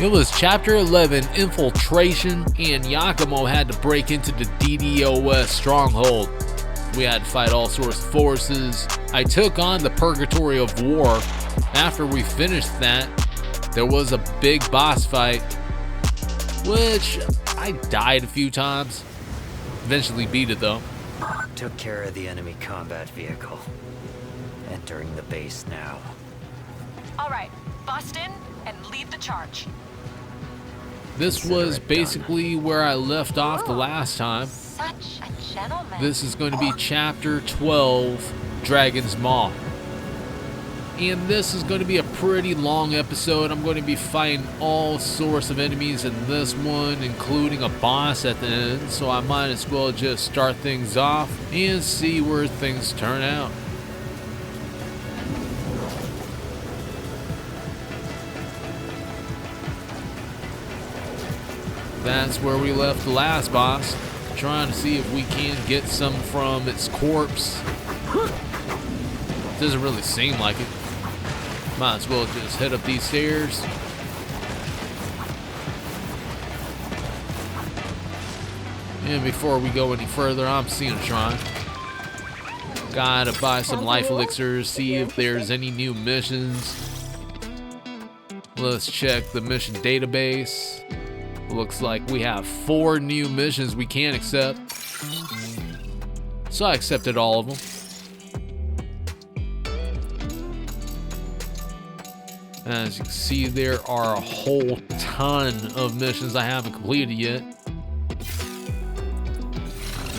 It was Chapter 11, Infiltration, and Yakumo had to break into the DDoS stronghold. We had to fight all sorts of forces. I took on the Purgatory of War. After we finished that, there was a big boss fight, which I died a few times. Eventually beat it though. Took care of the enemy combat vehicle. Entering the base now. Alright, bust in and lead the charge. This was basically where I left off the last time. Such a gentleman. This is going to be Chapter 12, Dragon's Maw. And this is going to be a pretty long episode. I'm going to be fighting all sorts of enemies in this one, including a boss at the end. So I might as well just start things off and see where things turn out. That's where we left the last boss. Trying to see if we can get some from its corpse. Doesn't really seem like it. Might as well just head up these stairs. And before we go any further, I'm seeing a shrine. Gotta buy some life elixirs, see if there's any new missions. Let's check the mission database. Looks like we have 4 new missions we can accept. So I accepted all of them. As you can see, there are a whole ton of missions I haven't completed yet.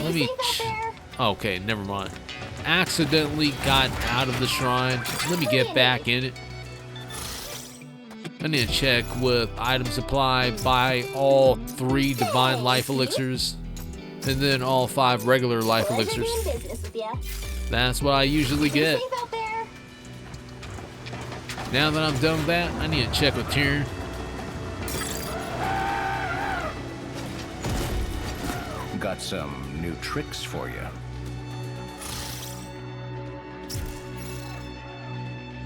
Let me... Okay, never mind. Accidentally got out of the shrine. Let me get back in it. I need to check with item supply, buy all 3 divine life elixirs, and then all 5 regular life elixirs. That's what I usually get. Now that I'm done with that, I need to check with Thur. Got some new tricks for you.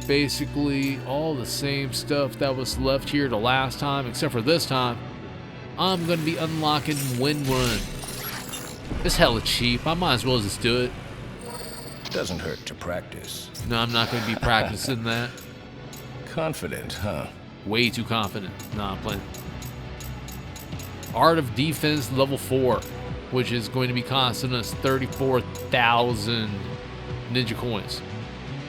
Basically all the same stuff that was left here the last time, except for this time I'm gonna be unlocking Wind Run. It's hella cheap. I might as well just do it. Doesn't hurt to practice. No, I'm not gonna be practicing that. Confident, huh? Way too confident. Nah, I'm playing. Art of Defense level 4, which is going to be costing us 34,000 ninja coins.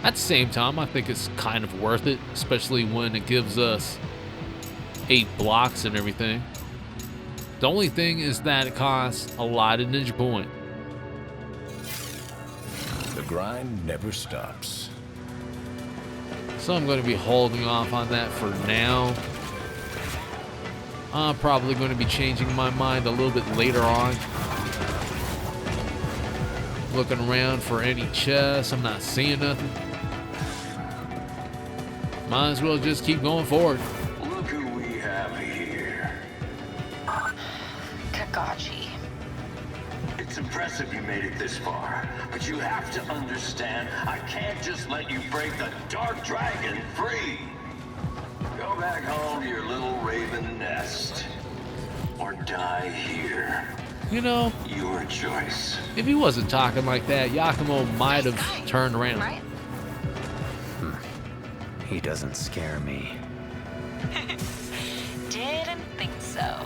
At the same time, I think it's kind of worth it, especially when it gives us 8 blocks and everything. The only thing is that it costs a lot of ninja coin. The grind never stops. So I'm going to be holding off on that for now. I'm probably going to be changing my mind a little bit later on. Looking around for any chests. I'm not seeing nothing. Might as well just keep going forward. Look who we have here. Kakashi. It's impressive you made it this far, but you have to understand, I can't just let you break the Dark Dragon free. Go back home to your little raven nest, or die here. You know, Your choice. if he wasn't talking like that, Yakumo might have turned around. Right? He doesn't scare me. Didn't think so.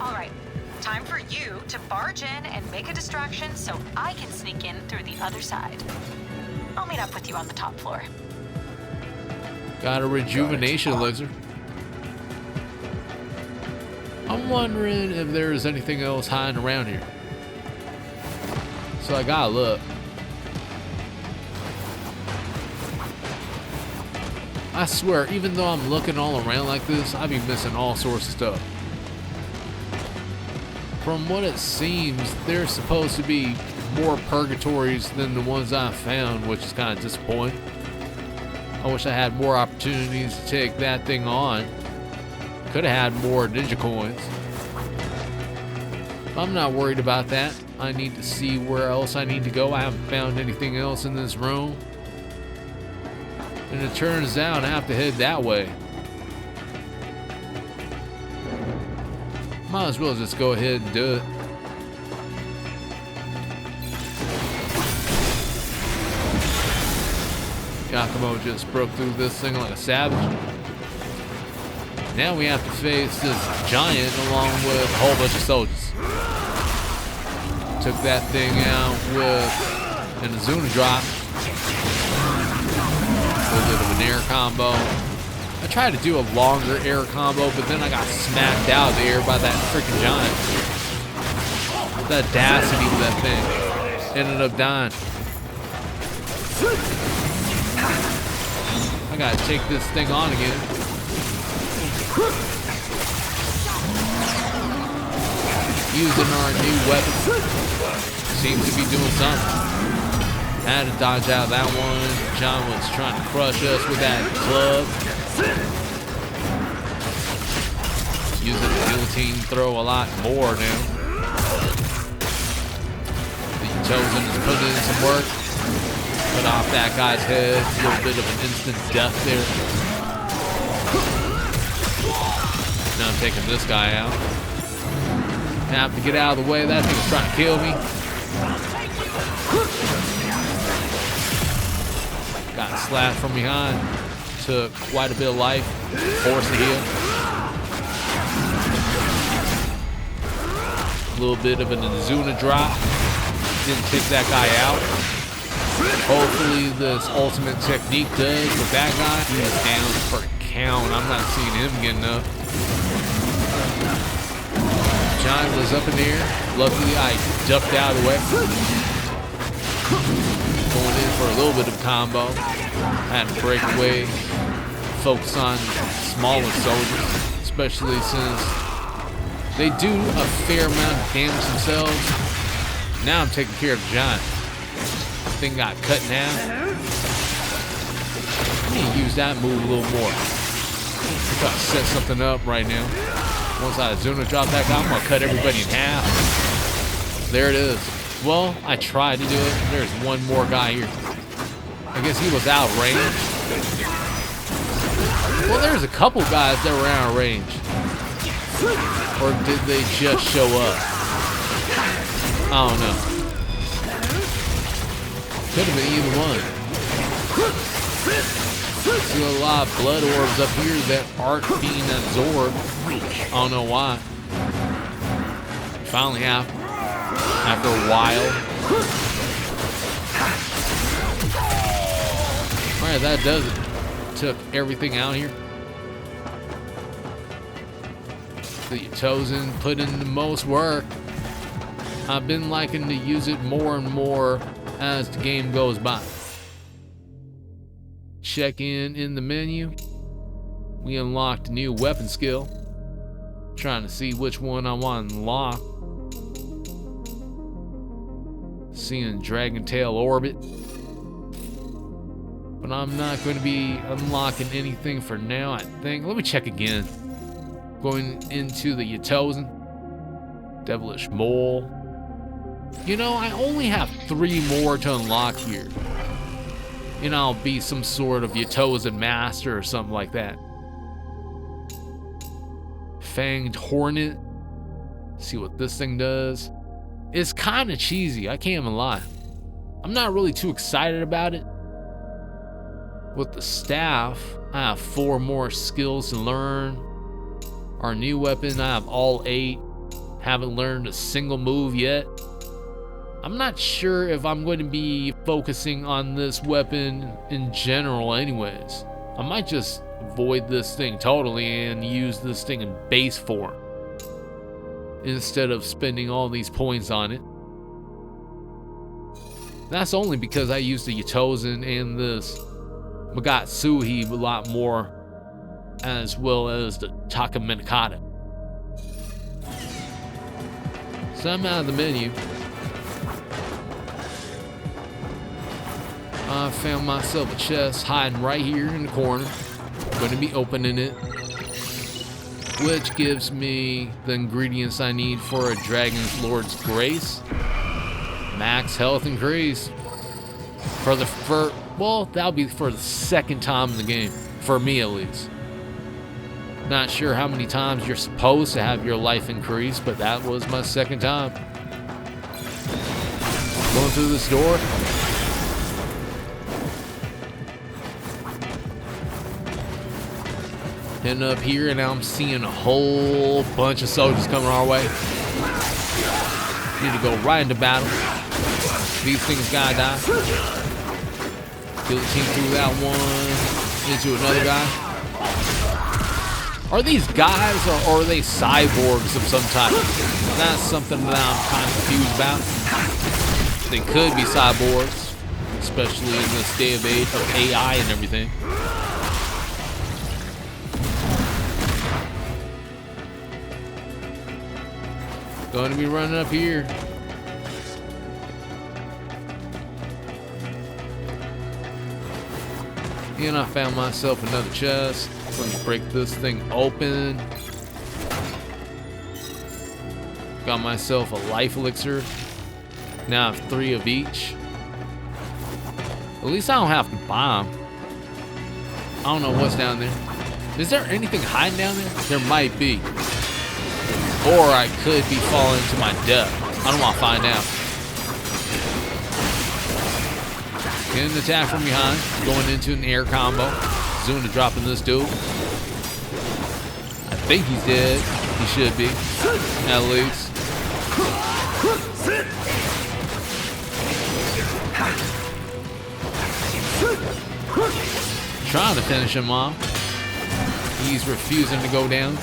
Alright, time for you to barge in and make a distraction so I can sneak in through the other side. I'll meet up with you on the top floor. Got a rejuvenation elixir. I'm wondering if there's anything else hiding around here. So I gotta look. I swear, even though I'm looking all around like this, I be missing all sorts of stuff. From what it seems, there's supposed to be more purgatories than the ones I found, which is kind of disappointing. I wish I had more opportunities to take that thing on. Could have had more ninja coins. I'm not worried about that. I need to see where else I need to go. I haven't found anything else in this room. And it turns out I have to head that way. Might as well just go ahead and do it. Yakumo just broke through this thing like a savage. Now we have to face this giant along with a whole bunch of soldiers. Took that thing out with an Azuna drop. A little bit of an air combo. I tried to do a longer air combo, but then I got smacked out of the air by that freaking giant. The audacity of that thing. Ended up dying. I gotta take this thing on again. Using our new weapon. Seems to be doing something. Had to dodge out of that one. John was trying to crush us with that club. Using the guillotine throw a lot more now. The Chosen is putting in some work. Put off that guy's head. A little bit of an instant death there. Now I'm taking this guy out. Have to get out of the way. That thing's trying to kill me. Got slashed from behind. Took quite a bit of life. Forced to heal. A little bit of an Azuna drop. Didn't take that guy out. Hopefully this ultimate technique does with that guy. He is down for a count. I'm not seeing him getting up. John was up in the air. Luckily I ducked out of the way. Going in for a little bit of combo. Had to break away. Focus on smaller soldiers. Especially since they do a fair amount of damage themselves. Now I'm taking care of John. Thing got cut in half. I need to use that move a little more. I'm trying to set something up right now. Once I Azuna drop that guy, I'm gonna cut everybody in half. There it is. Well, I tried to do it. There's one more guy here. I guess he was out of range. Well, there's a couple guys that were out of range. Or did they just show up? I don't know. Could have been either one. See a lot of blood orbs up here that aren't being absorbed. I don't know why. Finally happened. After a while. Alright, that does it. Took everything out here. The Chosen put in the most work. I've been liking to use it more and more as the game goes by. Check in the menu. We unlocked a new weapon skill. Trying to see which one I want to unlock. Seeing Dragon Tail Orbit. But I'm not going to be unlocking anything for now, I think. Let me check again. Going into the Chosen. Devilish Mole. You know, I only have 3 more to unlock here. And I'll be some sort of Chosen Master or something like that. Fanged Hornet. See what this thing does. It's kind of cheesy, I can't even lie. I'm not really too excited about it. With the staff, I have 4 more skills to learn. Our new weapon, I have all 8. Haven't learned a single move yet. I'm not sure if I'm going to be focusing on this weapon in general anyways. I might just avoid this thing totally and use this thing in base form instead of spending all these points on it. That's only because I used the Chosen and this Magatsuhi a lot more, as well as the Takaminikata. So I'm out of the menu. I found myself a chest hiding right here in the corner. I'm going to be opening it, which gives me the ingredients I need for a Dragon's Lord's Grace. Max health increase. Well, that'll be for the 2nd time in the game, for me at least. Not sure how many times you're supposed to have your life increase, but that was my second time. Going through this door. Heading up here, and now I'm seeing a whole bunch of soldiers coming our way. Need to go right into battle. These things gotta die. Guillotine through that one. Into another guy. Are these guys or are they cyborgs of some type? That's something that I'm kind of confused about. They could be cyborgs, especially in this day of age of AI and everything. Going to be running up here. And I found myself another chest. Let me break this thing open. Got myself a life elixir. Now I have 3 of each. At least I don't have to buy them. I don't know what's down there. Is there anything hiding down there? There might be. Or I could be falling to my death. I don't want to find out. Getting an attack from behind. Going into an air combo. Zuna dropping this dude. I think he's dead. He should be. At least. Trying to finish him off. He's refusing to go down.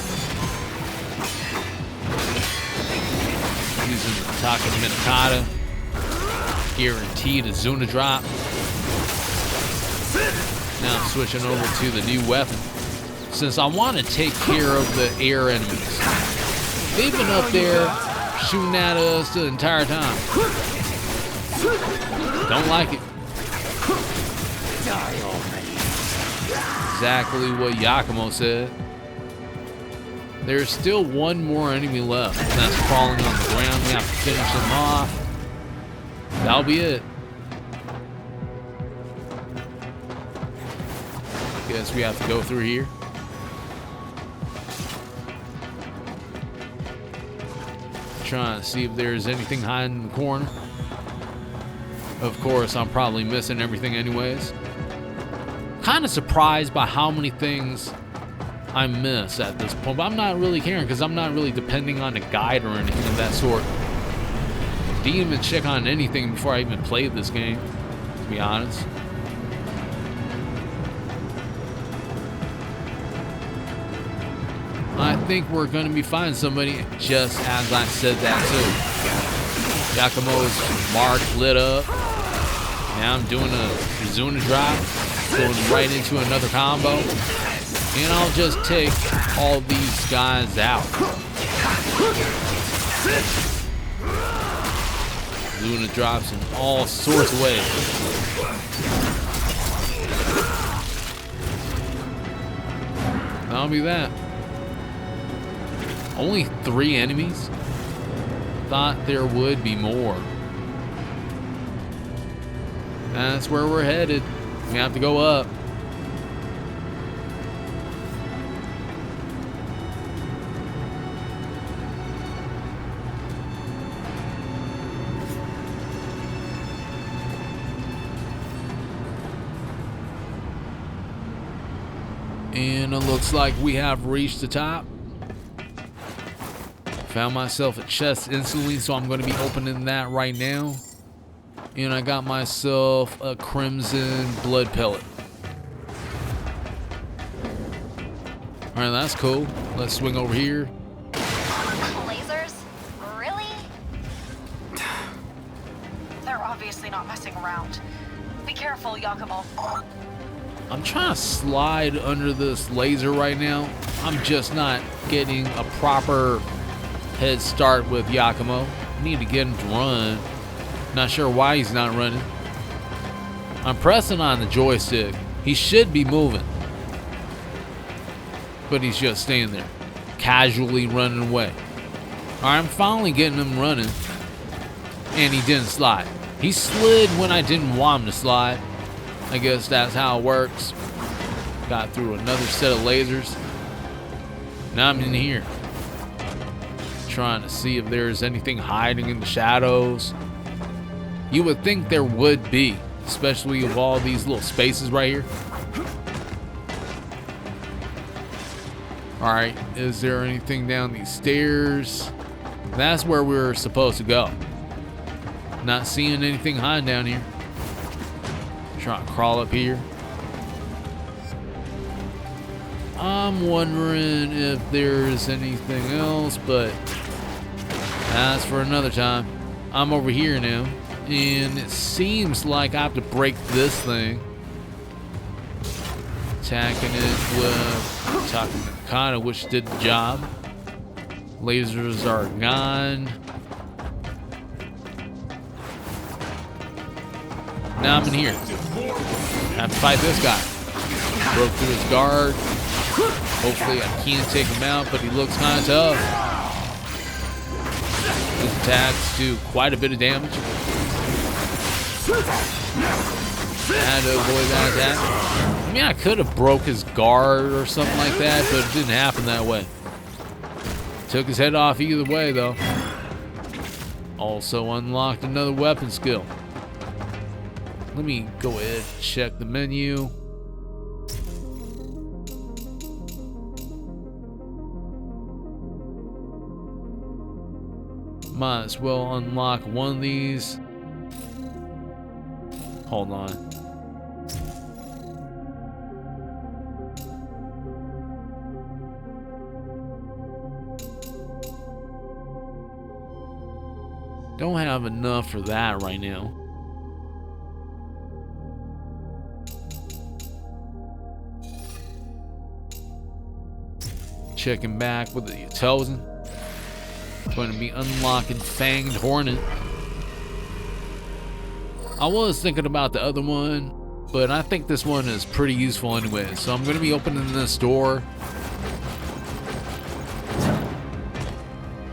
Using the Taka Minakata. Guaranteed a Zuna drop. Now I'm switching over to the new weapon. Since I want to take care of the air enemies. They've been up there shooting at us the entire time. Don't like it. Exactly what Yakumo said. There's still one more enemy left, and that's crawling on the ground. We have to finish him off. That'll be it. Guess we have to go through here. Trying to see if there's anything hiding in the corner. Of course, I'm probably missing everything anyways. Kind of surprised by how many things I miss at this point, but I'm not really caring because I'm not really depending on a guide or anything of that sort. Didn't even check on anything before I even played this game, to be honest. I think we're going to be finding somebody, just as I said that too. Yakumo's mark lit up. Now I'm doing a Zuna drop, going right into another combo, and I'll just take all these guys out. Zuna drops in all sorts of ways. That'll be that. Only 3 enemies? Thought there would be more. That's where we're headed. We have to go up. And it looks like we have reached the top. Found myself a chest instantly, so I'm going to be opening that right now. And I got myself a crimson blood pellet. Alright, that's cool. Let's swing over here. Lasers? Really? They're obviously not messing around. Be careful, Yakumo. I'm trying to slide under this laser right now. I'm just not getting a proper head start with Yakumo. Need to get him to run. Not sure why he's not running. I'm pressing on the joystick. He should be moving. But he's just staying there. Casually running away. Alright, I'm finally getting him running. And he didn't slide. He slid when I didn't want him to slide. I guess that's how it works. Got through another set of lasers. Now I'm in here, trying to see if there's anything hiding in the shadows. You would think there would be, especially with all these little spaces right here. Alright, is there anything down these stairs? That's where we're supposed to go. Not seeing anything hiding down here. Trying to crawl up here. I'm wondering if there's anything else, but that's for another time. I'm over here now, and it seems like I have to break this thing. Attacking it with Takakata, which did the job. Lasers are gone. Now I'm in here. I have to fight this guy. Broke through his guard. Hopefully I can't take him out, but he looks kind of tough. His attacks do quite a bit of damage. Had to avoid that attack. I mean, I could have broke his guard or something like that, but it didn't happen that way. Took his head off either way, though. Also unlocked another weapon skill. Let me go ahead and check the menu. Might as well unlock one of these. Hold on. Don't have enough for that right now. Checking back with the Utelzen. Going to be unlocking Fanged Hornet. I was thinking about the other one, but I think this one is pretty useful anyway. So I'm going to be opening this door.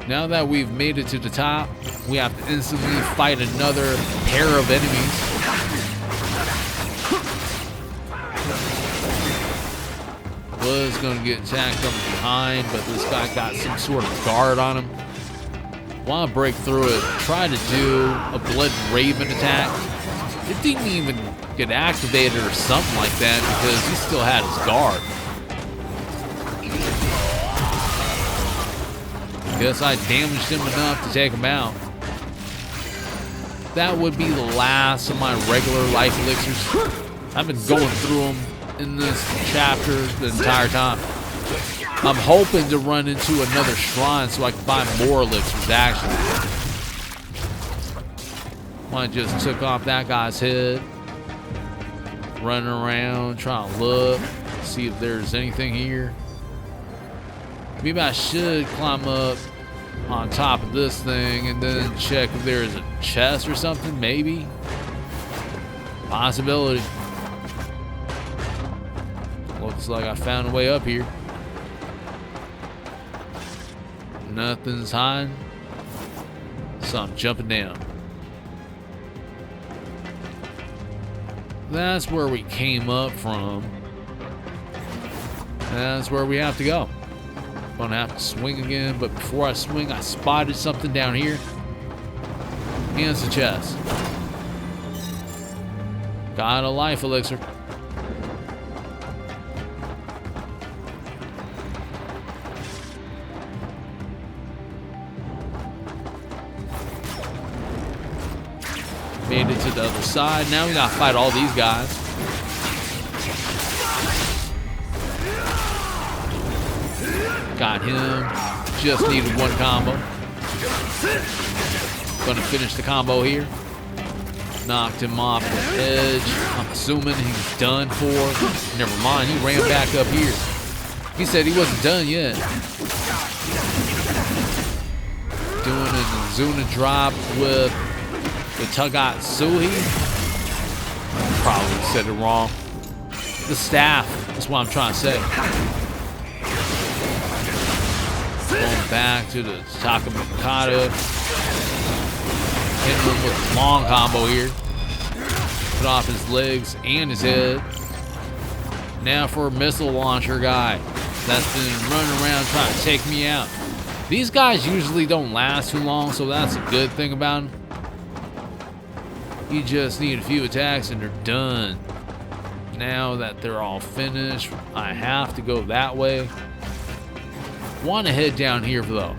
Now that we've made it to the top, we have to instantly fight another pair of enemies. Was going to get attacked from behind, but this guy got some sort of guard on him. Want to break through it, try to do a Blood Raven attack. It didn't even get activated or something like that because he still had his guard. Guess I damaged him enough to take him out. That would be the last of my regular life elixirs. I've been going through them in this chapter the entire time. I'm hoping to run into another shrine so I can find more elixirs, actually. I just took off that guy's head. Running around, trying to look, see if there's anything here. Maybe I should climb up on top of this thing and then check if there's a chest or something, maybe. Possibility. Looks like I found a way up here. Nothing's hiding, so I'm jumping down. That's where we came up from. That's where we have to go. Gonna have to swing again, but before I swing, I spotted something down here. And it's a chest. Got a life elixir. Made it to the other side. Now we gotta fight all these guys. Got him. Just needed one combo. Gonna finish the combo here. Knocked him off the edge. I'm assuming he's done for. Never mind, he ran back up here. He said he wasn't done yet. Doing an Azuna drop with the Tagatsuhi. Probably said it wrong. The staff, that's what I'm trying to say. Going back to the Takamikata. Hitting him with a long combo here. Put off his legs and his head. Now for a missile launcher guy. that's been running around trying to take me out. These guys usually don't last too long, so that's a good thing about them. You just need a few attacks and they're done. Now that they're all finished, I have to go that way. Want to head down here though.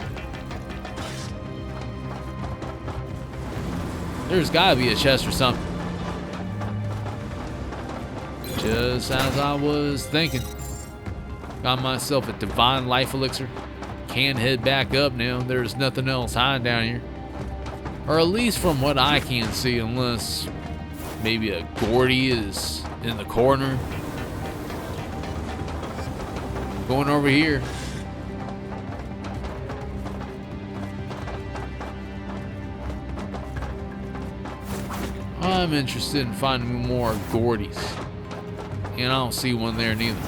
There's gotta be a chest or something. Just as I was thinking. Got myself a divine life elixir. Can head back up now. There's nothing else hiding down here. Or at least from what I can see, unless maybe a Gordy is in the corner. Going over here. I'm interested in finding more Gordys. And I don't see one there neither.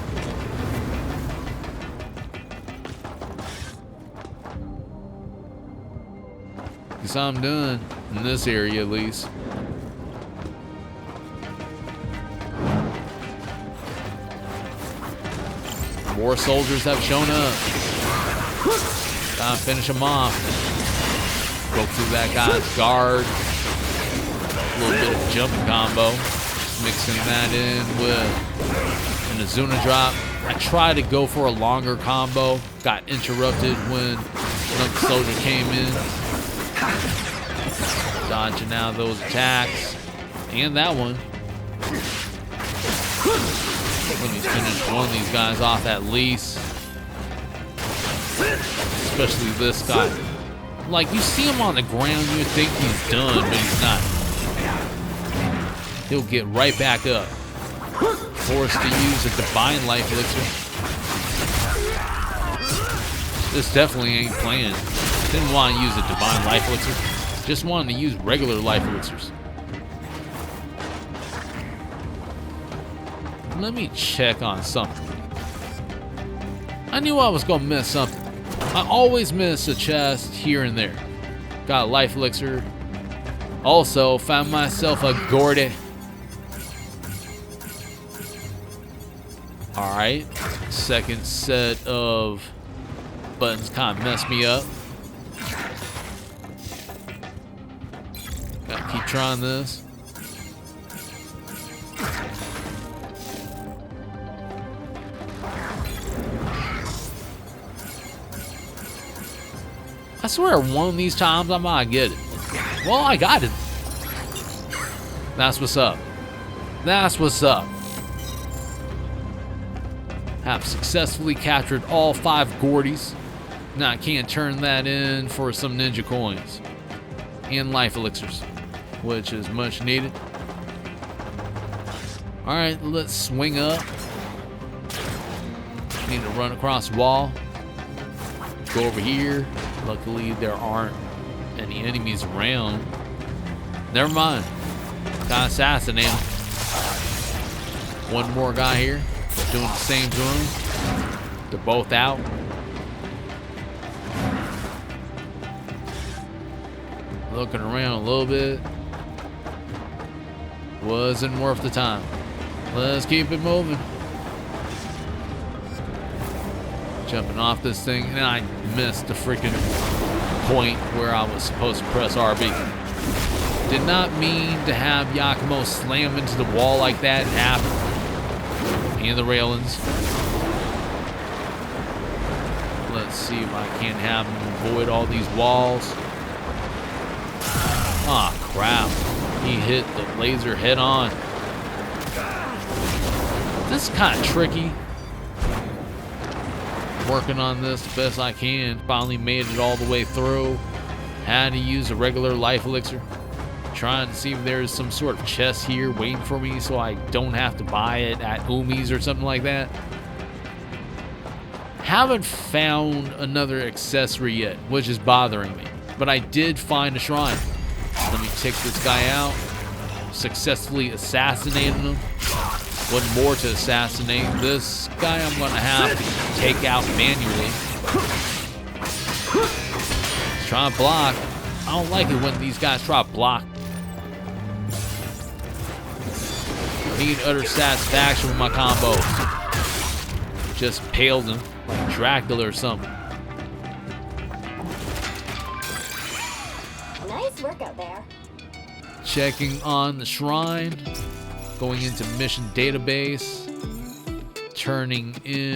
Guess I'm done. In this area at least. More soldiers have shown up. Time to finish them off. Go through that guy's guard. A little bit of jumping combo. Mixing that in with an Azuna drop. I tried to go for a longer combo. Got interrupted when another soldier came in. Dodging out those attacks. And that one. Let me finish one of these guys off at least. Especially this guy. Like, you see him on the ground, you think he's done, but he's not. He'll get right back up. Forced to use a divine life elixir. This definitely ain't planned. Didn't want to use a divine life elixir. Just wanted to use regular life elixirs. Let me check on something. I knew I was gonna miss something. I always miss a chest here and there. Got a life elixir. Also found myself a Gordy. Alright. Second set of buttons kind of messed me up. Gotta keep trying this. I swear one of these times I might get it. Well, I got it. That's what's up. That's what's up. Have successfully captured all 5 Gordys. Now I can't turn that in for some ninja coins. And life elixirs, which is much needed. Alright, let's swing up. Need to run across the wall. Go over here. Luckily, there aren't any enemies around. Never mind. Got assassinated. One more guy here. Doing the same to him. They're both out. Looking around a little bit. Wasn't worth the time. Let's keep it moving. Jumping off this thing, and I missed the freaking point where I was supposed to press RB. Did not mean to have Yakumo slam into the wall like that and happen. And the railings. Let's see if I can't have him avoid all these walls. Ah, crap. He hit the laser head on. This is kind of tricky. Working on this the best I can. Finally made it all the way through. Had to use a regular life elixir. Trying to see if there's some sort of chest here waiting for me so I don't have to buy it at Umi's or something like that. Haven't found another accessory yet, which is bothering me. But I did find a shrine. Let me take this guy out. Successfully assassinated him. One more to assassinate. This guy I'm gonna have to take out manually. He's trying to block. I don't like it when these guys try to block. Need utter satisfaction with my combos. Just paled him. Dracula or something. Nice work out there. Checking on the shrine. Going into mission database. Turning in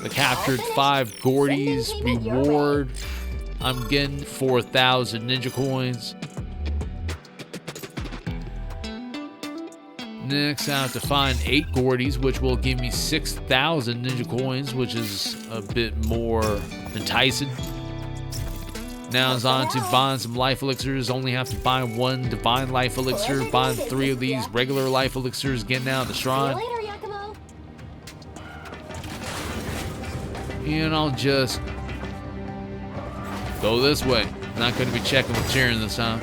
the captured 5 Gordies reward. I'm getting 4,000 ninja coins. Next, I have to find 8 Gordies, which will give me 6,000 ninja coins, which is a bit more enticing. Now it's on to buying some life elixirs. Only have to buy 1 divine life elixir. Buying 3 of these regular life elixirs. Getting out of the shrine. And I'll just go this way. Not going to be checking with Tyrion this time.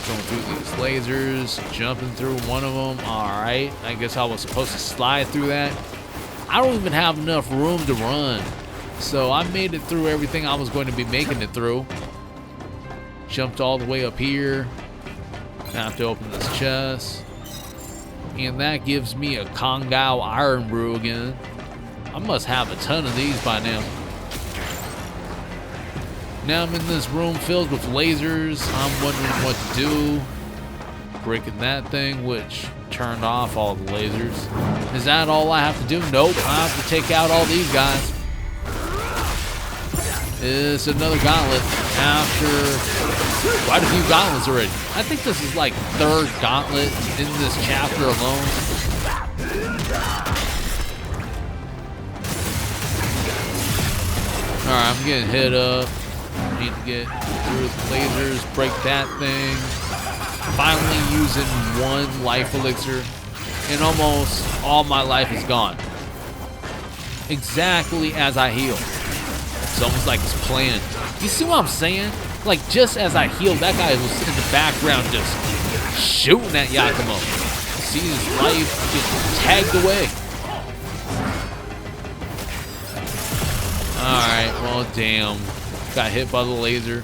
Going through these lasers, jumping through one of them. Alright, I guess I was supposed to slide through that. I don't even have enough room to run. So I made it through everything I was going to be making it through. Jumped all the way up here. Now I have to open this chest. And that gives me a Kongao Iron Brew again. I must have a ton of these by now. Now I'm in this room filled with lasers. I'm wondering what to do. Breaking that thing, which turned off all the lasers. Is that all I have to do? Nope, I have to take out all these guys. It's another gauntlet after quite a few gauntlets already. I think this is like 3rd gauntlet in this chapter alone. Alright, I'm getting hit up. Need to get through the lasers, break that thing. Finally using 1 life elixir, and almost all my life is gone. Exactly as I heal. It's almost like it's planned. You see what I'm saying? Like, just as I healed, that guy was in the background just shooting at Yakumo. See his life get tagged away. Alright, well, damn. Got hit by the laser.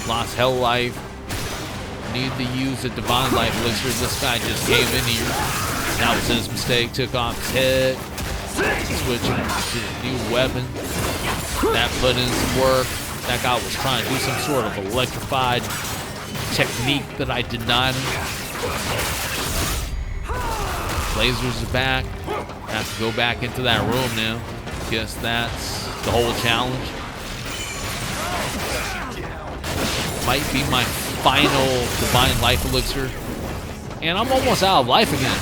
Lost hell life. Need to use a divine life elixir. This guy just came in here. That was his mistake. Took off his head. Switching to a new weapon. That put in some work. That guy was trying to do some sort of electrified technique that I did not. Lasers are back. Have to go back into that room now. Guess that's the whole challenge. Might be my final divine life elixir. And I'm almost out of life again.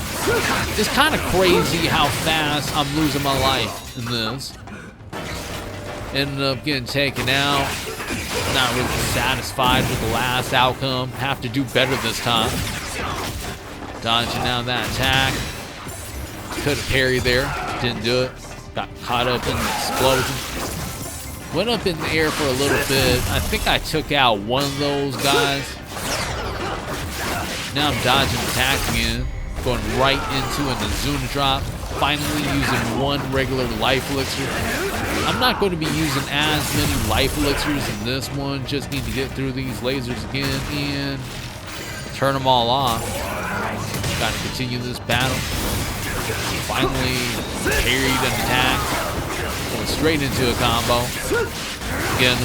It's kind of crazy how fast I'm losing my life in this. Ended up getting taken out. Not really satisfied with the last outcome. Have to do better this time. Dodging out that attack. Could have parried there. Didn't do it. Got caught up in the explosion. Went up in the air for a little bit. I think I took out one of those guys. Now I'm dodging attacks again. Going right into an Azuna drop. Finally using 1 regular life elixir. I'm not going to be using as many life elixirs in this one. Just need to get through these lasers again and turn them all off. Got to continue this battle. Finally parried an attack. Going straight into a combo. Again.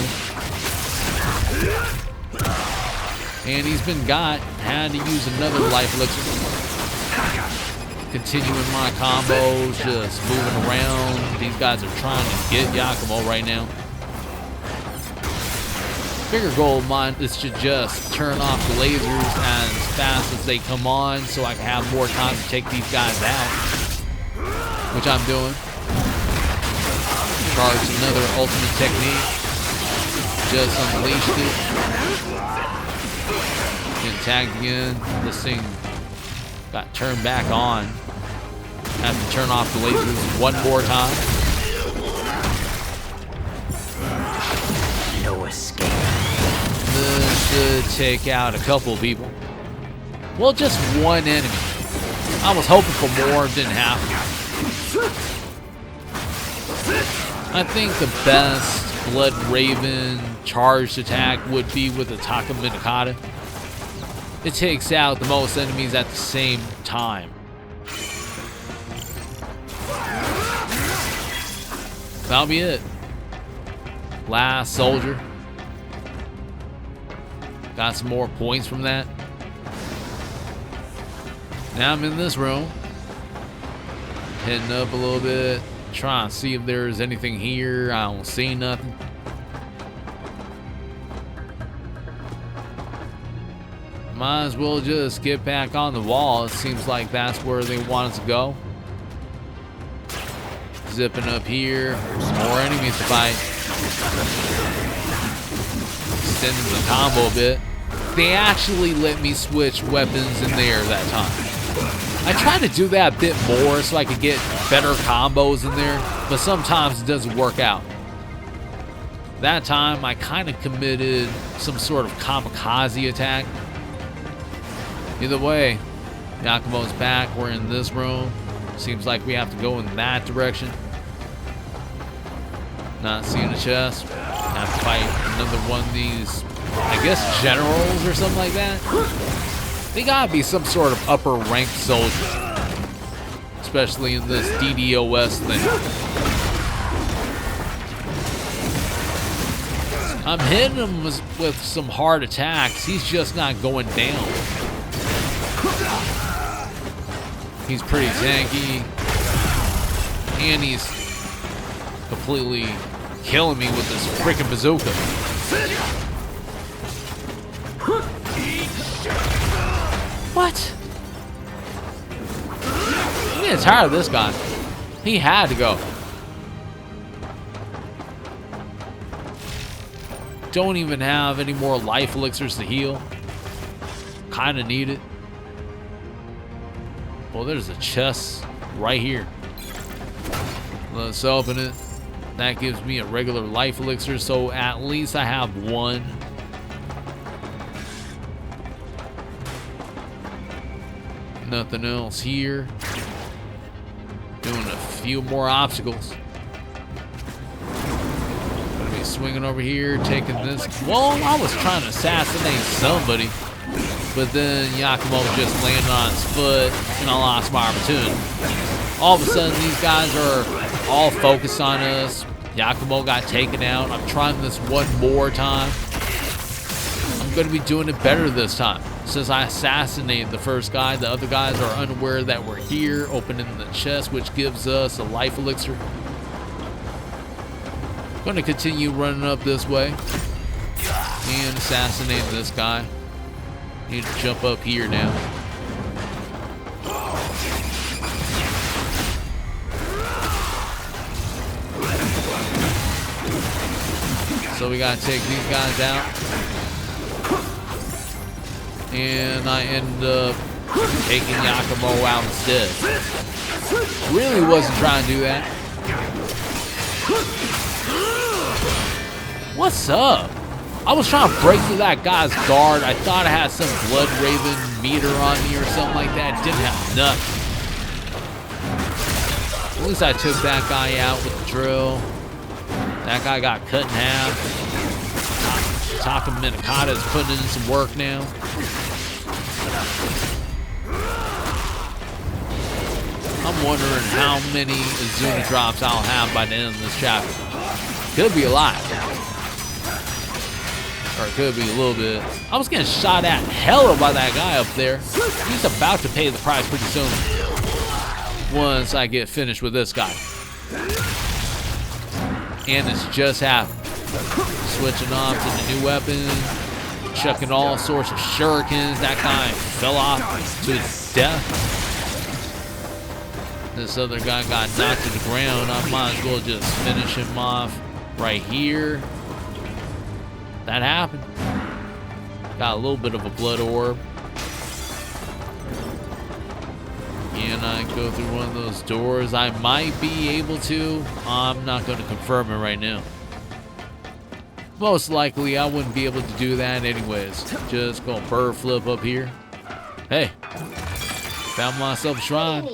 And he's been got. Had to use another life elixir. Continuing my combos, just moving around. These guys are trying to get Yakumo right now. Bigger goal of mine is to just turn off the lasers as fast as they come on so I can have more time to take these guys out. Which I'm doing. Charged another ultimate technique. Just unleashed it. Getting tagged again. This thing got turned back on. Have to turn off the lasers 1 more time. No escape. This should take out a couple of people. Well, just 1 enemy. I was hoping for more, didn't happen. I think the best Blood Raven charged attack would be with a Taka Minikata. It takes out the most enemies at the same time. That'll be it. Last soldier. Got some more points from that. Now I'm in this room. Heading up a little bit. Trying to see if there's anything here. I don't see nothing. Might as well just get back on the wall. It seems like that's where they want us to go. Zipping up here. More enemies to fight. Extending the combo a bit. They actually let me switch weapons in there that time. I tried to do that a bit more so I could get better combos in there, but sometimes it doesn't work out. That time I kind of committed some sort of kamikaze attack. Either way, Yakumo's back. We're in this room. Seems like we have to go in that direction. Not seeing a chest. Have to fight another one of these, I guess, generals or something like that. They gotta be some sort of upper ranked soldiers, especially in this DDoS thing. I'm hitting him with some hard attacks. He's just not going down. He's pretty tanky, and he's completely killing me with this freaking bazooka. What? I'm getting tired of this guy. He had to go. Don't even have any more life elixirs to heal. Kinda need it. Well, there's a chest right here. Let's open it. That gives me a regular life elixir, so at least I have one. Nothing else here. Doing a few more obstacles. Gonna be swinging over here, taking this. Well, I was trying to assassinate somebody, but then Yakumo just landed on his foot, and I lost my opportunity. All of a sudden, these guys are all focused on us. Yakumo got taken out. I'm trying this one more time. I'm going to be doing it better this time. Since I assassinated the first guy, the other guys are unaware that we're here, opening the chest, which gives us a life elixir. I'm going to continue running up this way and assassinate this guy. Need to jump up here now. So we gotta take these guys out. And I end up taking Yakumo out instead. Really wasn't trying to do that. What's up? I was trying to break through that guy's guard. I thought I had some Blood Raven meter on me or something like that. Didn't have nothing. At least I took that guy out with the drill. That guy got cut in half. Taka Minakata is putting in some work now. I'm wondering how many Izuna drops I'll have by the end of this chapter. Could be a lot. Or it could be a little bit. I was getting shot at hella by that guy up there. He's about to pay the price pretty soon. Once I get finished with this guy. And it's just happened. Switching on to the new weapon. Chucking all sorts of shurikens. That guy fell off to his death. This other guy got knocked to the ground. I might as well just finish him off right here. That happened. Got a little bit of a blood orb. Can I go through one of those doors? I might be able to. I'm not going to confirm it right now. Most likely I wouldn't be able to do that anyways. Just gonna bird flip up here. Hey, found myself a shrine.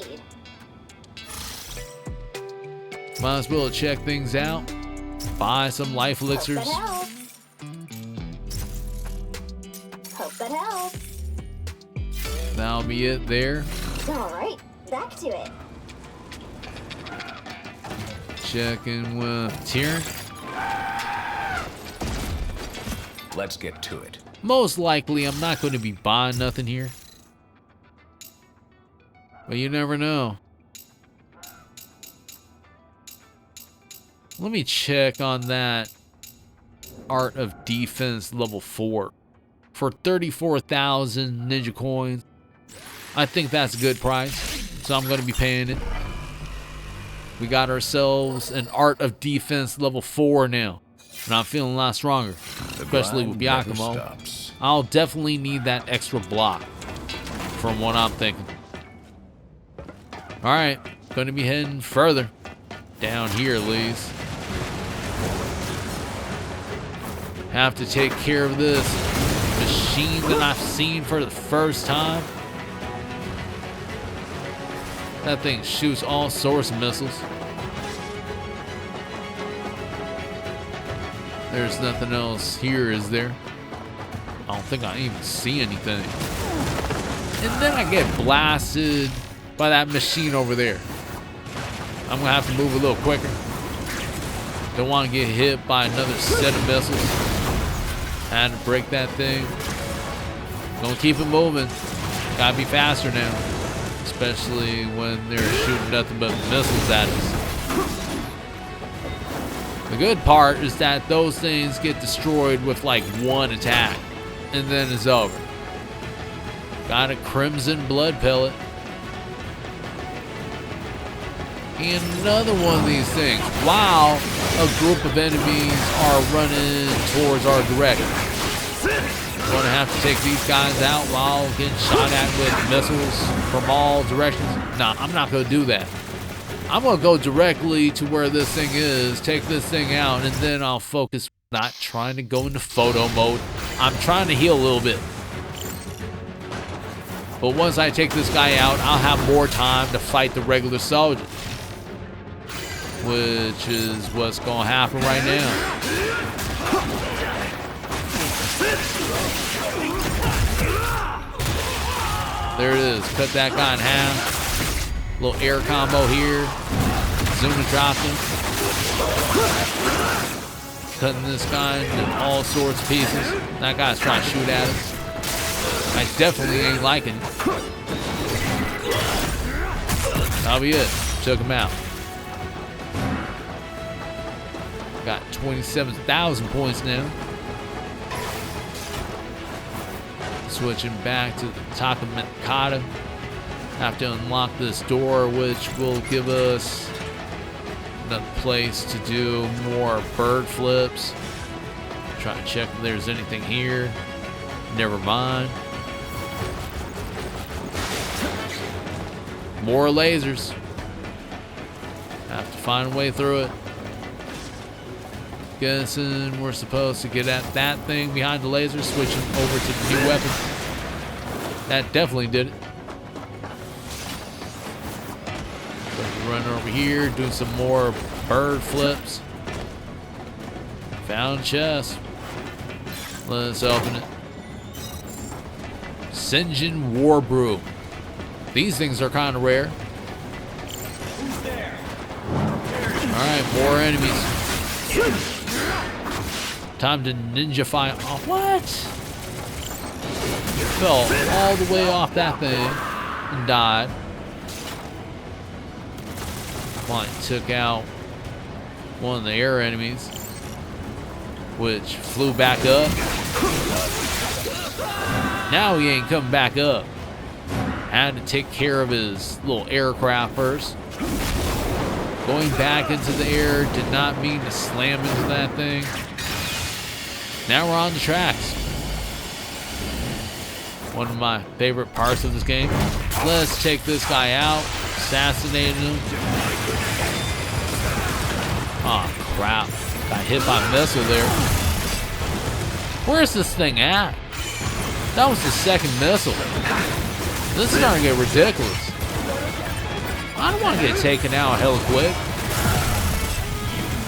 Might as well check things out. Buy some life elixirs. Hope that helps. That'll be it there. All right, back to it. checking with Tyrion. Let's get to it. Most likely, I'm not going to be buying nothing here. But you never know. Let me check on that Art of Defense level 4 for 34,000 ninja coins. I think that's a good price, so I'm going to be paying it. We got ourselves an Art of Defense level 4 now, and I'm feeling a lot stronger, especially with Yakumo. I'll definitely need that extra block from what I'm thinking. Alright, going to be heading further down here at least. Have to take care of this machine that I've seen for the first time. That thing shoots all sorts of missiles. There's nothing else here, is there? I don't think I even see anything. And then I get blasted by that machine over there. I'm gonna have to move a little quicker. Don't want to get hit by another set of missiles. Had to break that thing. Gonna keep it moving. Gotta be faster now. Especially when they're shooting nothing but missiles at us. The good part is that those things get destroyed with like one attack. And then it's over. Got a crimson blood pellet. And another one of these things. While a group of enemies are running towards our direction. Gonna have to take these guys out while getting shot at with missiles from all directions. Nah, I'm not gonna do that. I'm gonna go directly to where this thing is, take this thing out, and then I'll focus. Not trying to go into photo mode. I'm trying to heal a little bit. But once I take this guy out, I'll have more time to fight the regular soldiers. Which is what's gonna happen right now. There it is. Cut that guy in half. Little air combo here. Zoom and drop him. Cutting this guy into all sorts of pieces. That guy's trying to shoot at us. I definitely ain't liking it. That'll be it. Took him out. Got 27,000 points now. Switching back to the Takamikata. Have to unlock this door, which will give us another place to do more bird flips. Try to check if there's anything here. Never mind. More lasers. Have to find a way through it. Guessing we're supposed to get at that thing behind the laser, switching over to the new weapon. That definitely did it. Run over here, do some more bird flips. Found chest. Let's open it. Sinjin War Brew. These things are kind of rare. Alright, more enemies. Time to ninja-fy. Oh, what? Fell all the way off that thing and died. Well, took out one of the air enemies, which flew back up. Now he ain't coming back up. Had to take care of his little aircraft first. Going back into the air, did not mean to slam into that thing. Now we're on the tracks. One of my favorite parts of this game. Let's take this guy out. Assassinate him. Oh crap. Got hit by a missile there. Where's this thing at? That was the second missile. This is starting to get ridiculous. I don't want to get taken out hella quick.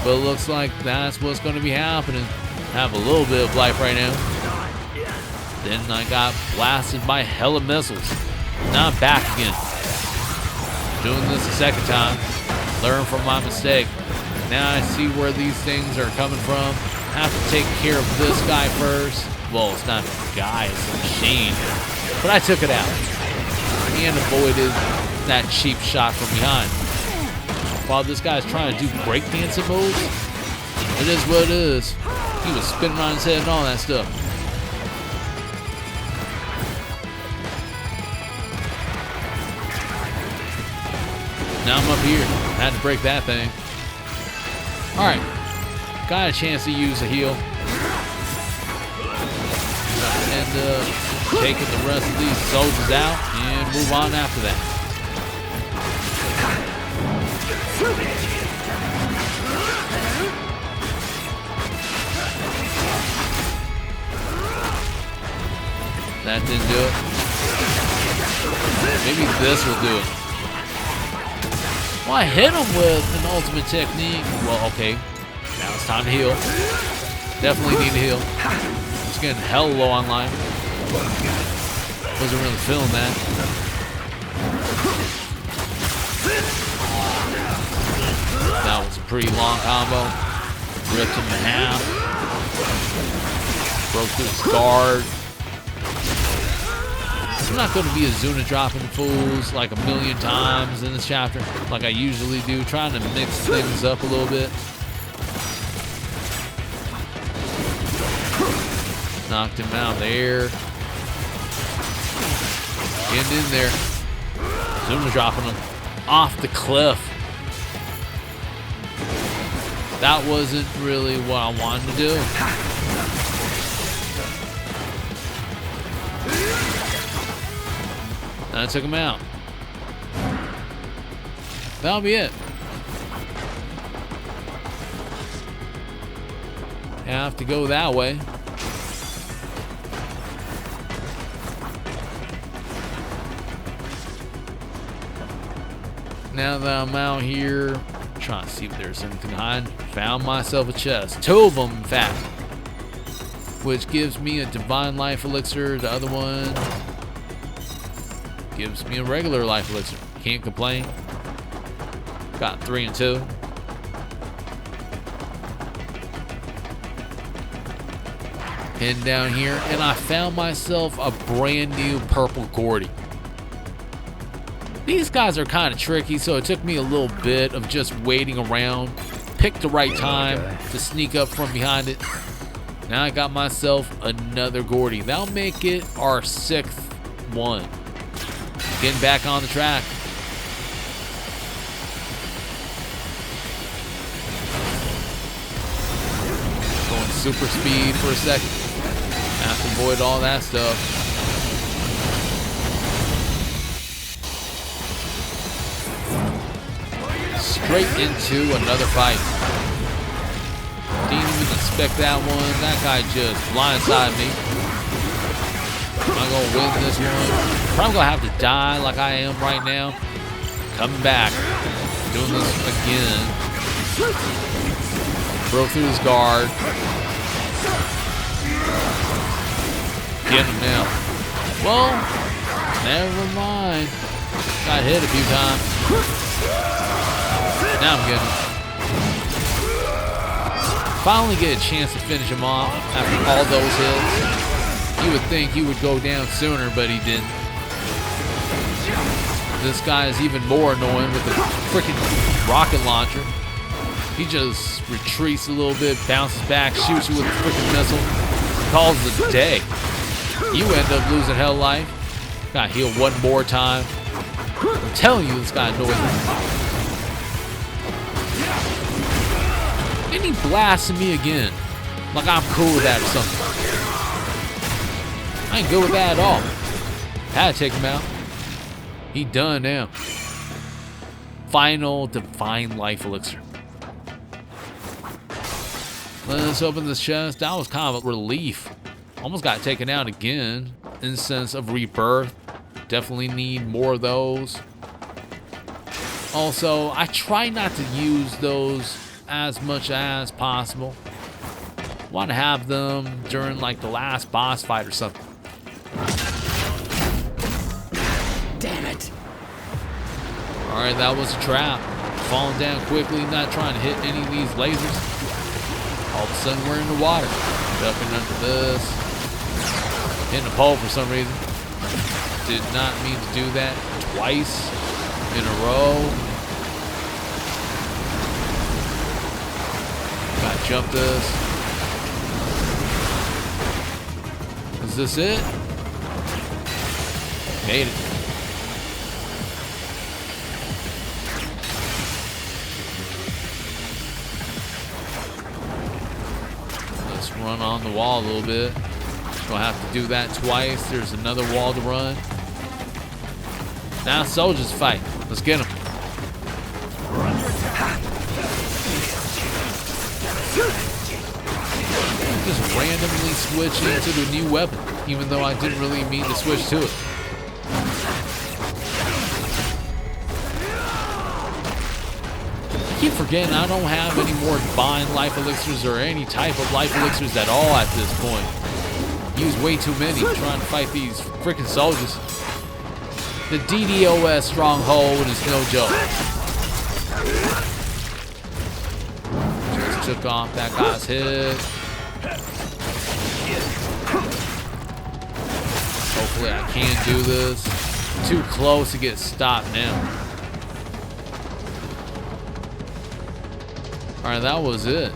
But it looks like that's what's going to be happening. Have a little bit of life right now. Then I got blasted by hella missiles. Now I'm back again. Doing this a second time. Learn from my mistake. Now I see where these things are coming from. Have to take care of this guy first. Well, it's not a guy, it's a machine. But I took it out. And avoided that cheap shot from behind. While this guy's trying to do breakdancing moves, it is what it is. He was spinning around his head and all that stuff. Now I'm up here. Had to break that thing. Alright. Got a chance to use a heal. End up taking the rest of these soldiers out and move on after that. That didn't do it. Maybe this will do it. Well, I hit him with an ultimate technique. Well, okay. Now it's time to heal. Definitely need to heal. It's getting hell low on life. Wasn't really feeling that. That was a pretty long combo. Ripped him in half. Broke through his guard. I'm not going to be a Zuna dropping fools like a million times in this chapter, like I usually do, trying to mix things up a little bit. Knocked him out there. Getting in there. Zuna dropping him off the cliff. That wasn't really what I wanted to do. And I took him out. That'll be it. Have to go that way. Now that I'm out here, trying to see if there's anything behind. Found myself a chest. 2 of them, in fact. Which gives me a divine life elixir. The other one gives me a regular life elixir. Can't complain. Got 3 and 2. Heading down here, and I found myself a brand new purple Gordy. These guys are kind of tricky, so it took me a little bit of just waiting around. Picked the right time to sneak up from behind it. Now I got myself another Gordy. That'll make it our 6th one. Getting back on the track. Going super speed for a second. Have to avoid all that stuff. Straight into another fight. Didn't even expect that one. That guy just blindsided me. Am I gonna win this one? Probably gonna have to die like I am right now. Coming back. Doing this again. Broke through his guard. Get him now. Well, never mind. Got hit a few times. Now I'm getting him. Finally get a chance to finish him off after all those hits. You would think he would go down sooner, but he didn't. This guy is even more annoying with the freaking rocket launcher. He just retreats a little bit, bounces back, shoots you with a freaking missile, calls it a day. You end up losing hell life. Gotta heal one more time. I'm telling you, this guy annoys me. And he blasted me again. Like I'm cool with that or something. I ain't good with that at all. Had to take him out. He done now. Final divine life elixir. Let's open this chest. That was kind of a relief. Almost got taken out again. Incense of rebirth. Definitely need more of those. Also, I try not to use those as much as possible. Want to have them during like the last boss fight or something. Damn it. Alright, that was a trap. falling down quickly, not trying to hit any of these lasers. All of a sudden, we're in the water. Ducking under this. Hitting a pole for some reason. Did not mean to do that twice in a row. Gotta jump this. Is this it? Made it. Let's run on the wall a little bit. Don't have to do that twice. There's another wall to run. Now soldiers fight. Let's get them. Just randomly switching to the new weapon, even though I didn't really mean to switch to it. I keep forgetting I don't have any more divine life elixirs or any type of life elixirs at all at this point. Use way too many trying to fight these freaking soldiers. The DDoS stronghold is no joke. Just took off that guy's head. Hopefully I can do this. Too close to get stopped now. Alright, that was it.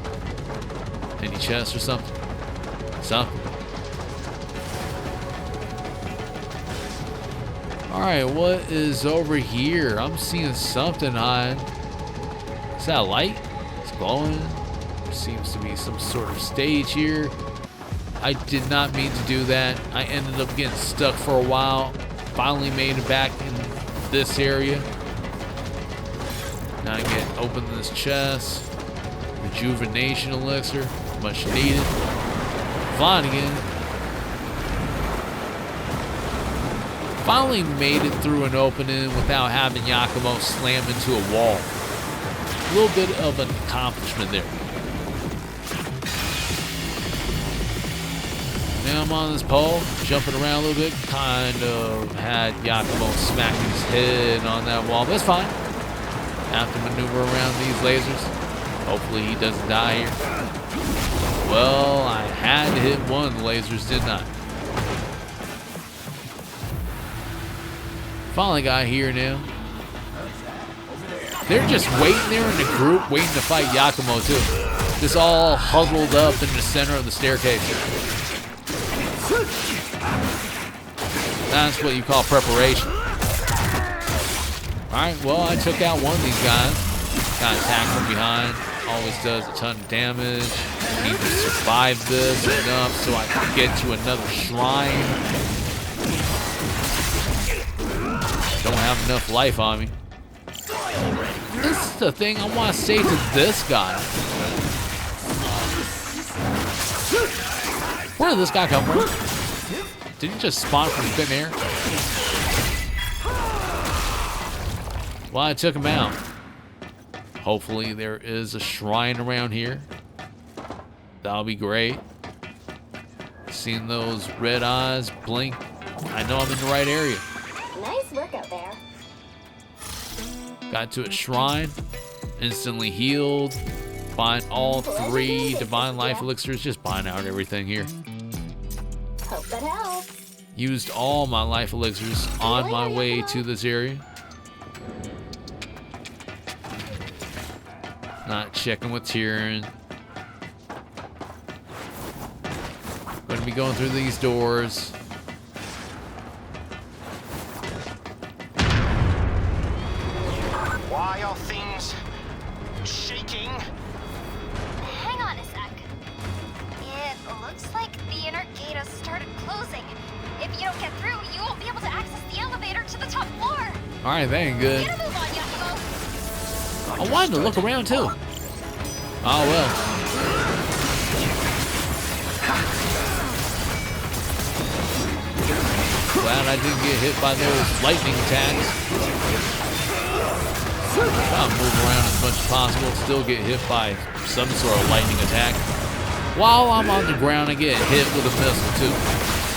Any chest or something? Something. Alright, what is over here? I'm seeing something on. Is that a light? It's glowing. There seems to be some sort of stage here. I did not mean to do that. I ended up getting stuck for a while. Finally made it back in this area. Now I get open this chest. Rejuvenation elixir. Much needed. Flying again. Finally made it through an opening without having Yakumo slam into a wall. A little bit of an accomplishment there. Now I'm on this pole, jumping around a little bit. Kind of had Yakumo smacking his head on that wall, but it's fine. Have to maneuver around these lasers. Hopefully he doesn't die here. Well, I had to hit one of the lasers, didn't I? Finally got here now. They're just waiting there in the group, waiting to fight Yakumo too. Just all huddled up in the center of the staircase. That's what you call preparation. Alright, well, I took out one of these guys. Got attacked from behind. Always does a ton of damage. Need to survive this enough so I can get to another shrine. Don't have enough life on me. This is the thing I want to say to this guy. Where did this guy come from? Did he just spawn from thin air? Well, I took him out. Hopefully there is a shrine around here. That'll be great. Seeing those red eyes blink, I know I'm in the right area. Nice work out there. Got to a shrine, instantly healed. Find all 3 divine life elixirs. Just buying out everything here. Hope that helps. Used all my life elixirs on my way to this area. Not checking with Tyrion. Going to be going through these doors. Why are things shaking? Hang on a sec. It looks like the inner gate has started closing. If you don't get through, you won't be able to access the elevator to the top floor. Alright, that ain't good. Get a move on, Yakumo. I wanted to look around too. Oh well. Glad I didn't get hit by those lightning attacks. I'll move around as much as possible, still get hit by some sort of lightning attack. While I'm on the ground, I get hit with a missile too.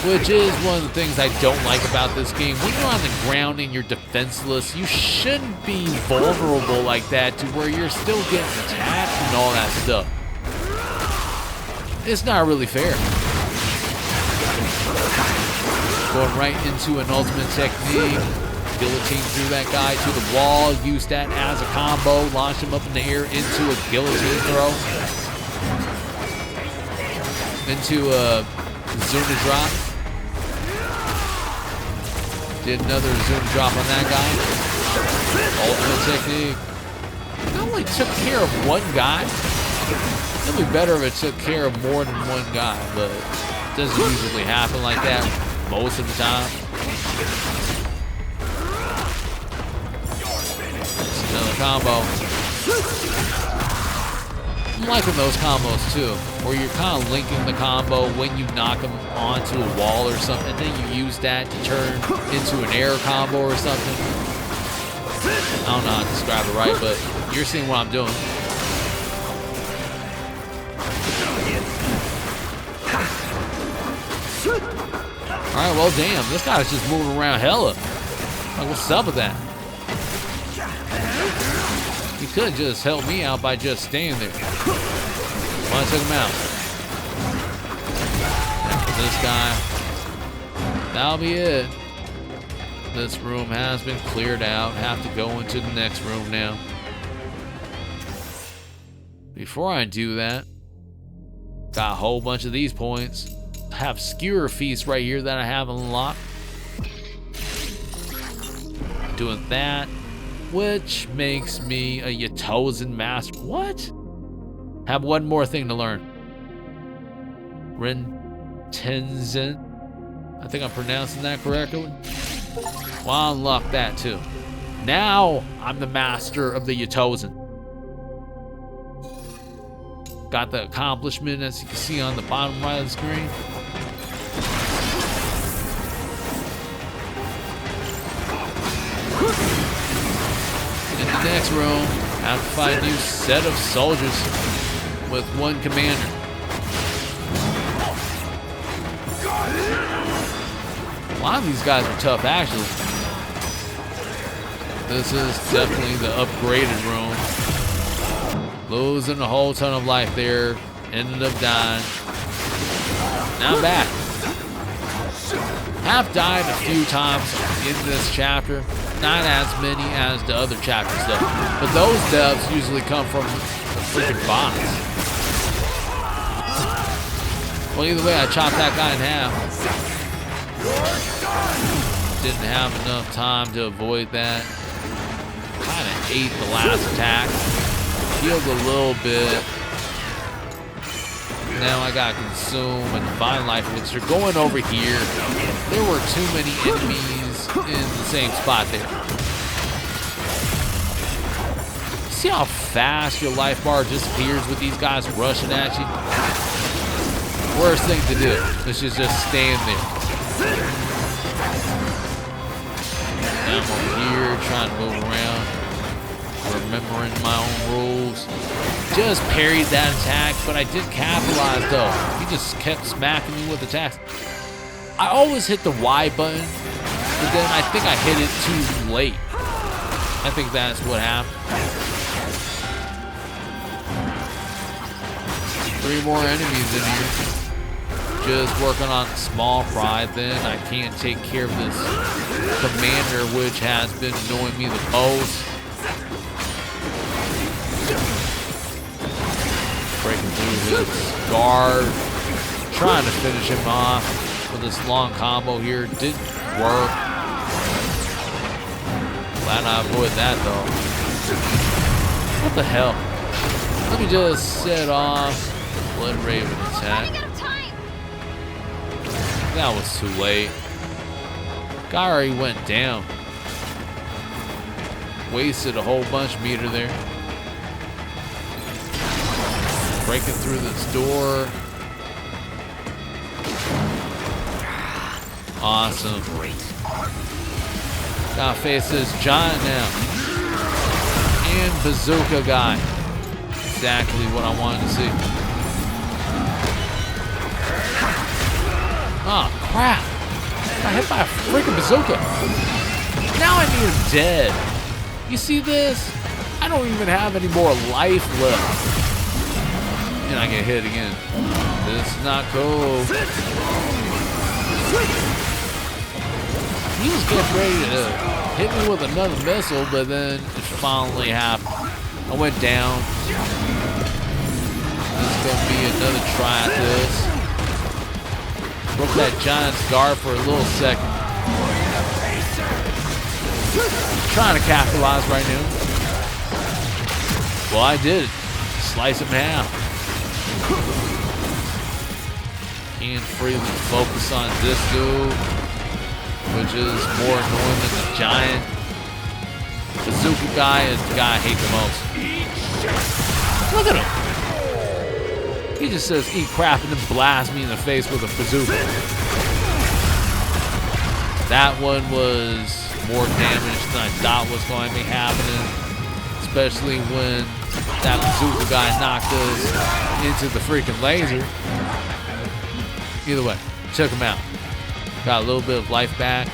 which is one of the things I don't like about this game. When you're on the ground and you're defenseless, you shouldn't be vulnerable like that to where you're still getting attacked and all that stuff. It's not really fair. Going right into an ultimate technique. Guillotine through that guy to the wall. Use that as a combo. Launch him up in the air into a guillotine throw. Into a Zuna drop. Did another Zuna drop on that guy. Ultimate technique. That only took care of one guy. It'd be better if it took care of more than one guy, but it doesn't usually happen like that most of the time. It's another combo. I'm liking those combos too, where you're kind of linking the combo when you knock them onto a wall or something, and then you use that to turn into an air combo or something. I don't know how to describe it right, but you're seeing what I'm doing. Alright, well damn, this guy's just moving around hella. Like, what's up with that? He could just help me out by just staying there. Well, I took him out. After this guy, that'll be it. This room has been cleared out. Have to go into the next room now. Before I do that, got a whole bunch of these points. Have skewer feast right here that I have unlocked. Doing that, which makes me a Yatozen master. What? Have one more thing to learn. Rentenzen. I think I'm pronouncing that correctly. Well, I'll unlock that too. Now I'm the master of the Yatozen. Got the accomplishment as you can see on the bottom right of the screen. In the next room, I have to fight a new set of soldiers with one commander. A lot of these guys are tough, actually. This is definitely the upgraded room. Losing a whole ton of life there. Ended up dying. Now I'm back. Have died a few times in this chapter. Not as many as the other chapters though. But those deaths usually come from the freaking bots. Well, either way, I chopped that guy in half. Didn't have enough time to avoid that. Kind of ate the last attack. Healed a little bit. Now I got consume and divine life, which are going over here. There were too many enemies in the same spot there. See how fast your life bar disappears with these guys rushing at you? Worst thing to do is just stand there. Now I'm over here trying to move around, remembering my own rules. Just parried that attack, but I did capitalize though. He just kept smacking me with attacks. I always hit the Y button, but then I think I hit it too late. I think that's what happened. 3 more enemies in here. Just working on small fry, then I can't take care of this commander, which has been annoying me the most. Breaking through his guard, trying to finish him off with this long combo here. Didn't work. Glad I avoided that though. What the hell? Let me just set off Blood Raven attack. That was too late. Guy already went down. Wasted a whole bunch of meter there. Breaking through this door. Awesome. Gotta face this giant now. And bazooka guy. Exactly what I wanted to see. Oh, Crap. Got hit by a freaking bazooka. Now I need him dead. You see this? I don't even have any more life left. And I get hit again. This is not cool. He was getting ready to hit me with another missile, but then it finally happened. I went down. This is going to be another try at this. Broke that giant's guard for a little second. Trying to capitalize right now. Well, I did. Slice him in half. Can't freely focus on this dude, which is more annoying than the giant. Bazooka guy is the guy I hate the most. Look at him. He just says eat crap and then blasts me in the face with a bazooka. That one was more damage than I thought was going to be happening, especially when that bazooka guy knocked us into the freaking laser. Either way, took him out. Got a little bit of life back.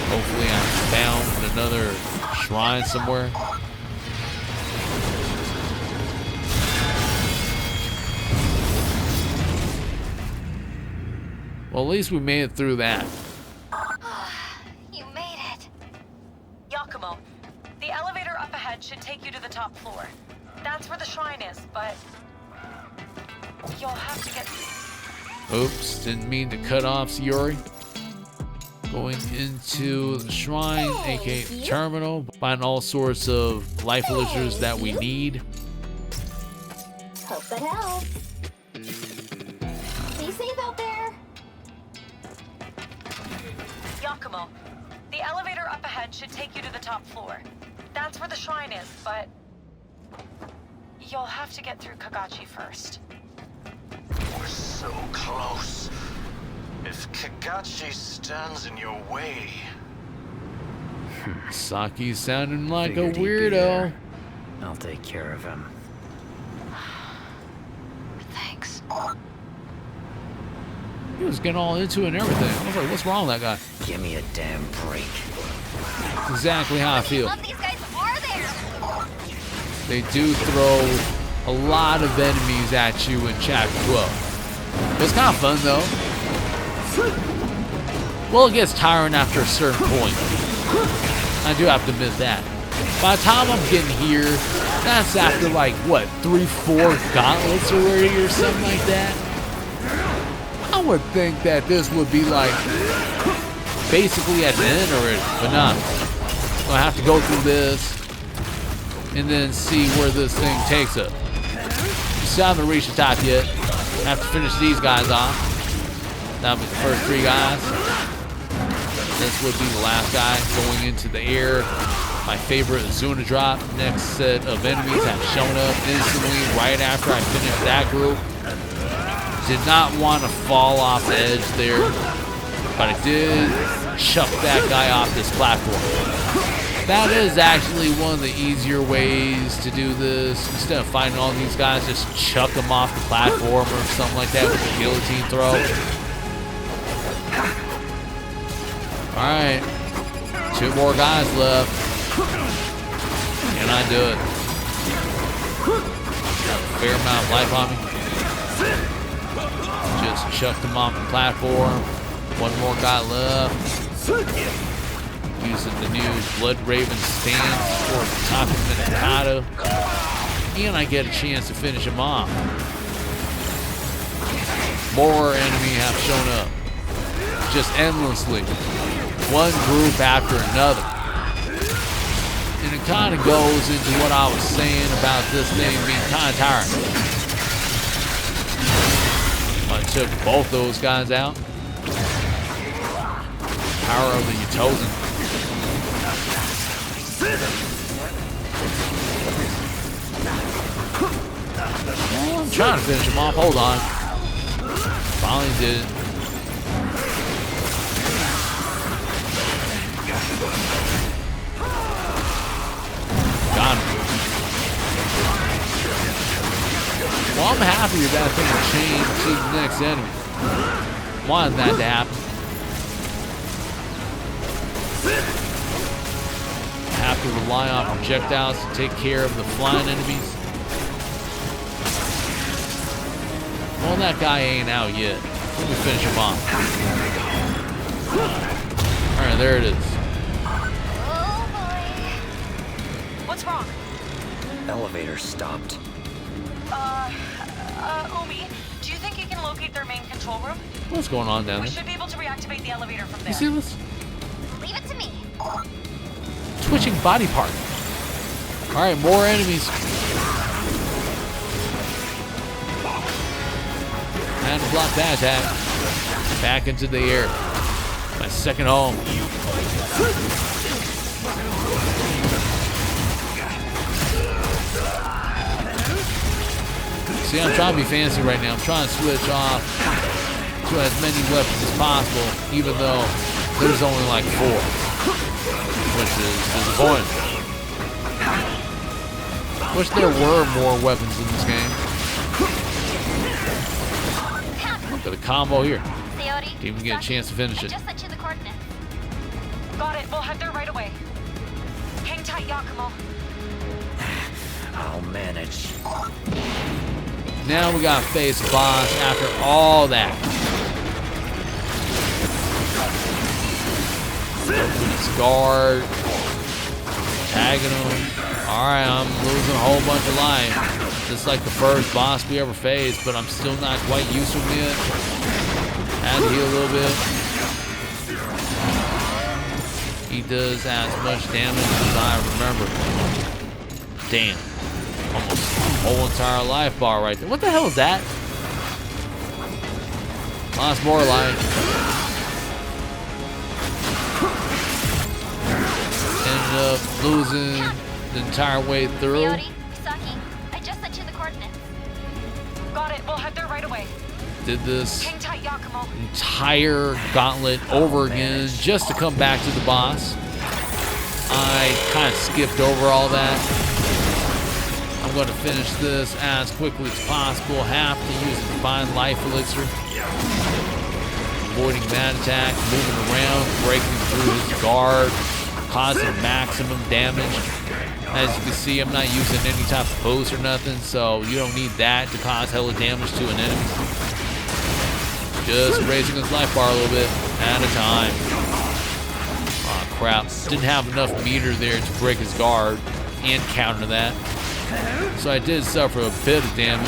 Hopefully I found another shrine somewhere. Well, at least we made it through that. You made it. Yakumo, the elevator up ahead should take you to the top floor. That's where the shrine is, but you'll have to get... Oops, didn't mean to cut off Sayori. Going into the shrine, aka the terminal, find all sorts of life elixers that we need. Hope that helps. Be safe out there. Yakumo, the elevator up ahead should take you to the top floor. That's where the shrine is, but you'll have to get through Kagachi first. We're so close. If Kagachi stands in your way... Saki's sounding like Figured a he'd be weirdo. there. I'll take care of him. Thanks. He was getting all into it and everything. I was like, what's wrong with that guy? Give me a damn break. Exactly how I feel. Love these guys are there. They do throw a lot of enemies at you in Chapter 12. It was kind of fun, though. Well, it gets tiring after a certain point. I do have to admit that. By the time I'm getting here, that's after like, what, 3-4 gauntlets already or something like that? I would think that this would be like, basically at the end already, but not. So I have to go through this, and then see where this thing takes us. Still haven't reached the top yet. I have to finish these guys off. That'll be the first 3 guys. This would be the last guy going into the air. My favorite Zuna drop. Next set of enemies have shown up instantly right after I finished that group. Did not want to fall off the edge there, but I did chuck that guy off this platform. That is actually one of the easier ways to do this. Instead of fighting all these guys, just chuck them off the platform or something like that with a guillotine throw. Alright. 2 more guys left. Can I do it? Got a fair amount of life on me. Just chucked them off the platform. 1 more guy left. Using the new Blood Raven stance for the top of Minakata. And I get a chance to finish him off. More enemy have shown up. Just endlessly. One group after another. And it kind of goes into what I was saying about this thing being kind of tiring. I took both those guys out. Power of the Utozen. Well, I'm trying to finish him off. Hold on. Finally did it. Got him. Well, I'm happy that thing changed to the next enemy. wanted that to happen. Have to rely on projectiles to take care of the flying enemies. Well, that guy ain't out yet. Let me finish him off. Alright, there it is. Oh boy. What's wrong? Elevator stopped. Umi, do you think you can locate their main control room? What's going on down We there? should be able to reactivate the elevator from there. You see this? Leave it to me. Twitching body part. Alright, more enemies. And block that attack. Back into the air. My second home. See, I'm trying to be fancy right now. I'm trying to switch off to as many weapons as possible, even though there's only like 4, which is disappointing. Wish there were more weapons in this game. Look at the combo here. Theory, Didn't even get a chance to finish I it. just sent you the coordinates. Got it. We'll head there right away. Hang tight, Yakumo. I'll manage. Now we gotta face a boss after all that. His guard. Tagging him. Alright, I'm losing a whole bunch of life. Just like the first boss we ever faced, but I'm still not quite used to him yet. Had to heal a little bit. He does as much damage as I remember. Damn. Almost whole entire life bar right there. What the hell is that? Lost more life. Ended up losing the entire way through. Theory, Misaki, I just sent you the coordinates. Got it. We'll head there right away. Did this Hang tight, Yakumo. entire gauntlet over again just to come back to the boss. I kind of skipped over all that. I'm going to finish this as quickly as possible. Have to use a divine life elixir. Avoiding that attack, moving around, breaking through his guard, causing maximum damage. As you can see, I'm not using any type of boost or nothing, so you don't need that to cause hella damage to an enemy. Just raising his life bar a little bit at a time. Oh crap, didn't have enough meter there to break his guard and counter that. So I did suffer a bit of damage.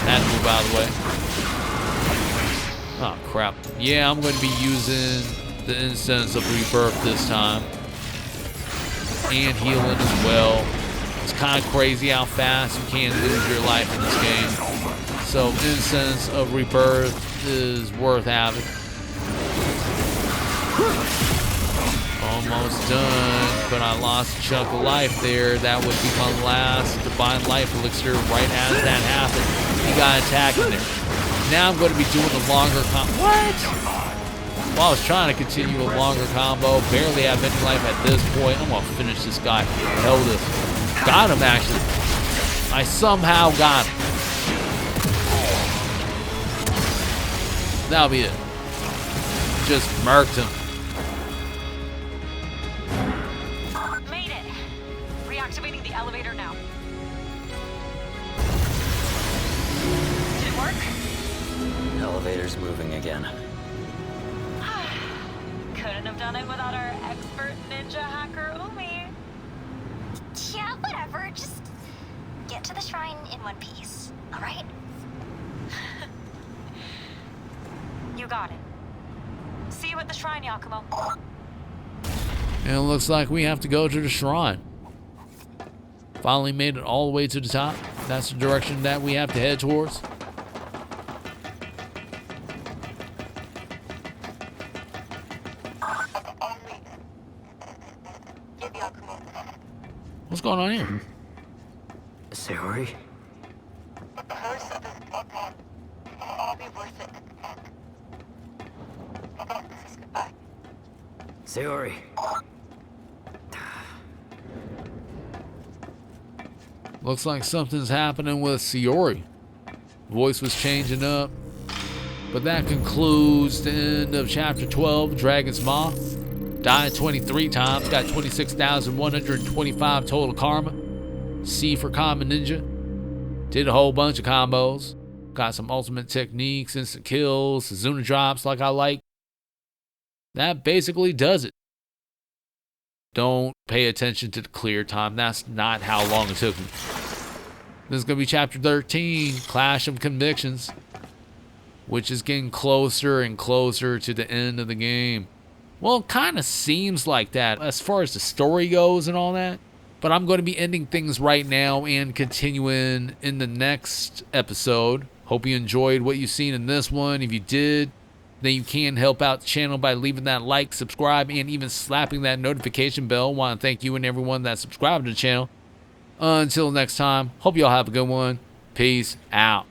Had to move out of the way. Oh crap. Yeah, I'm going to be using the Incense of Rebirth this time. And healing as well. It's kind of crazy how fast you can lose your life in this game. So Incense of Rebirth is worth having. Almost done, but I lost a chunk of life there. That would be my last divine life elixir right as that happened. He got attacked in there. Now I'm going to be doing a longer combo. What? Well, I was trying to continue a longer combo. Barely have any life at this point. I'm going to finish this guy. Hell with this. Got him, actually. I somehow got him. That'll be it. Just murked him. Made it. Reactivating the elevator now. Did it work? Elevator's moving again. Couldn't have done it without our expert ninja hacker, Umi. Yeah, whatever. Just get to the shrine in one piece, all right? You got it. See you at the shrine, Yakumo. And it looks like we have to go to the shrine. Finally made it all the way to the top. That's the direction that we have to head towards. What's going on here? Sayori? Sayori. Looks like something's happening with Sayori. Voice was changing up. But that concludes the end of Chapter 12, Dragon's Maw. Died 23 times, got 26,125 total karma. C for Common Ninja. Did a whole bunch of combos. Got some ultimate techniques, instant kills, Zuna drops like I like. That basically does it. Don't pay attention to the clear time. That's not how long it took me. This is going to be Chapter 13, Clash of Convictions, which is getting closer and closer to the end of the game. Well, it kind of seems like that as far as the story goes and all that. But I'm going to be ending things right now and continuing in the next episode. Hope you enjoyed what you've seen in this one. If you did, then you can help out the channel by leaving that like, subscribe, and even slapping that notification bell. I want to thank you and everyone that subscribed to the channel. Until next time, hope y'all have a good one. Peace out.